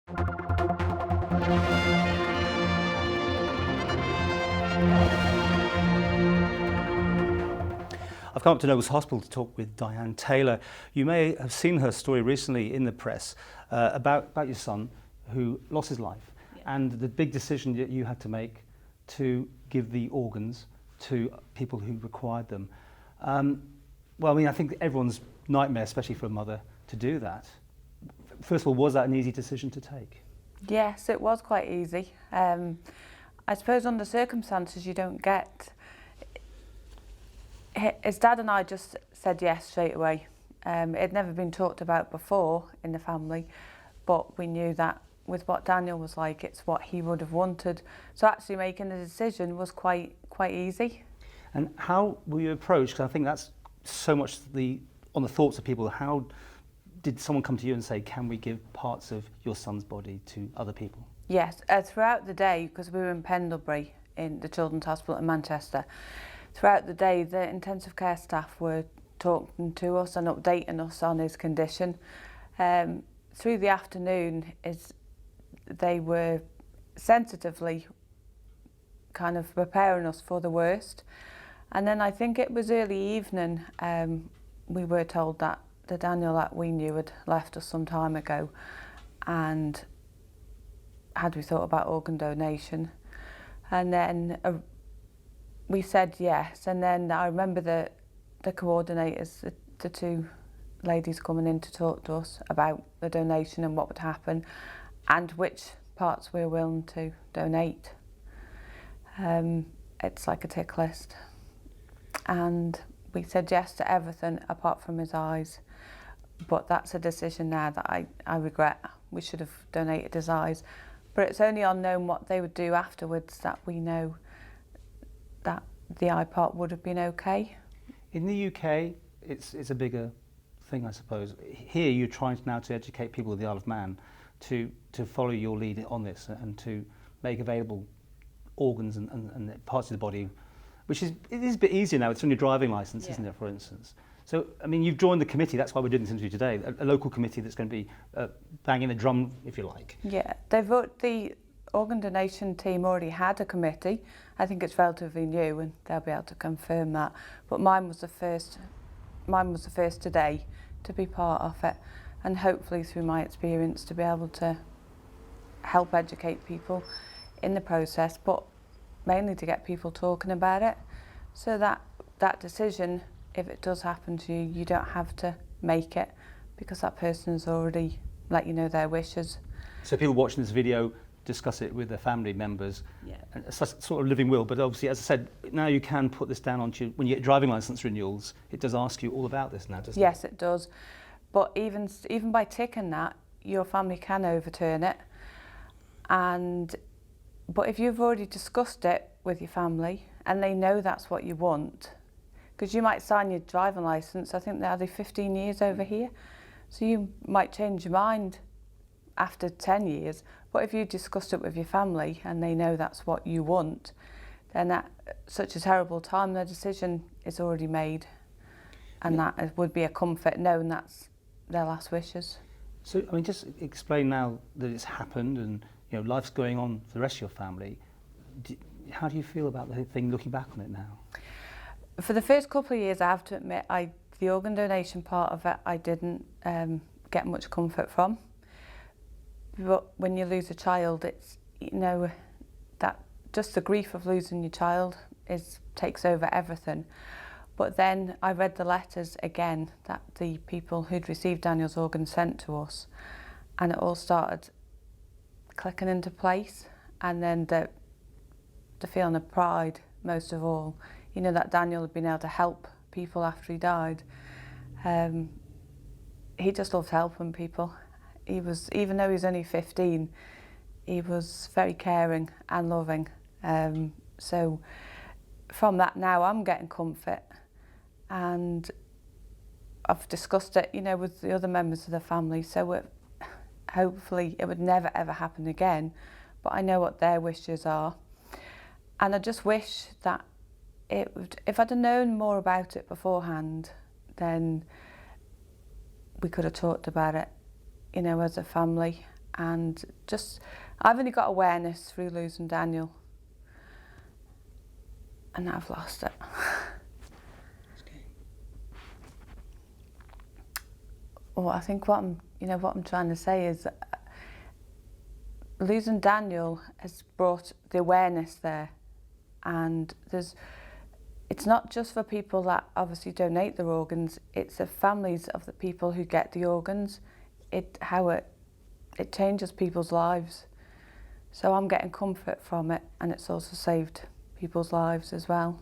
I've come up to Noble's Hospital to talk with Diane Taylor. You may have seen her story recently in the press about your son who lost his life, and the big decision that you had to make to give the organs to people who required them. Well, I mean, I think everyone's nightmare, especially for a mother, to do that. First of all, was that an easy decision to take? Yes, it was quite easy. I suppose under circumstances you don't get. His dad and I just said yes straight away. It had never been talked about before in the family, but we knew that with what Daniel was like, it's what he would have wanted. So actually making the decision was quite easy. And how were you approached? Because I think that's so much on the thoughts of people. How did someone come to you and say, can we give parts of your son's body to other people? Yes, throughout the day, because we were in Pendlebury in the Children's Hospital in Manchester, throughout the day the intensive care staff were talking to us and updating us on his condition. Through the afternoon they were sensitively kind of preparing us for the worst. And then I think it was early evening, we were told that the Daniel that we knew had left us some time ago, and had we thought about organ donation? And then we said yes, and then I remember the coordinators, the two ladies coming in to talk to us about the donation and what would happen and which parts we were willing to donate. It's like a tick list. And we said yes to everything apart from his eyes. But that's a decision now that I regret. We should have donated his eyes. But it's only on knowing what they would do afterwards that we know that the eye part would have been okay. In the UK, it's a bigger thing, I suppose. Here, you're trying now to educate people of the Isle of Man to follow your lead on this and to make available organs and parts of the body, which it is a bit easier now. It's on your driving licence, isn't it, for instance? So, I mean, you've joined the committee. That's why we're doing this interview today, a local committee that's going to be banging the drum, if you like. Yeah, the organ donation team already had a committee. I think it's relatively new and they'll be able to confirm that. But mine was the first today to be part of it, and hopefully through my experience to be able to help educate people in the process, but mainly to get people talking about it, so that decision, if it does happen to you, you don't have to make it because that person has already let you know their wishes. So people watching this video discuss it with their family members. And it's a sort of living will, but obviously, as I said, now you can put this down onto when you get driving licence renewals. It does ask you all about this now, doesn't it? Yes, it does. But even by ticking that, your family can overturn it. But if you've already discussed it with your family and they know that's what you want, because you might sign your driving licence, I think they're 15 years over here, so you might change your mind after 10 years, but if you discussed it with your family and they know that's what you want, then at such a terrible time, their decision is already made, and that would be a comfort knowing that's their last wishes. So, I mean, just explain now that it's happened and life's going on for the rest of your family. How do you feel about the thing looking back on it now? For the first couple of years, I have to admit, the organ donation part of it, I didn't get much comfort from. But when you lose a child, it's, that just the grief of losing your child takes over everything. But then I read the letters again that the people who'd received Daniel's organs sent to us, and it all started clicking into place. And then the feeling of pride, most of all, that Daniel had been able to help people after he died. He just loved helping people. He was, even though he was only 15, he was very caring and loving. So from that now, I'm getting comfort, and I've discussed it, with the other members of the family. So hopefully it would never ever happen again. But I know what their wishes are, and I just wish that if I'd have known more about it beforehand, then we could have talked about it, as a family, and just, I've only got awareness through losing Daniel, and I've lost it. Well, I think what I'm trying to say is losing Daniel has brought the awareness there, and it's not just for people that obviously donate their organs, it's the families of the people who get the organs. It changes people's lives. So I'm getting comfort from it, and it's also saved people's lives as well.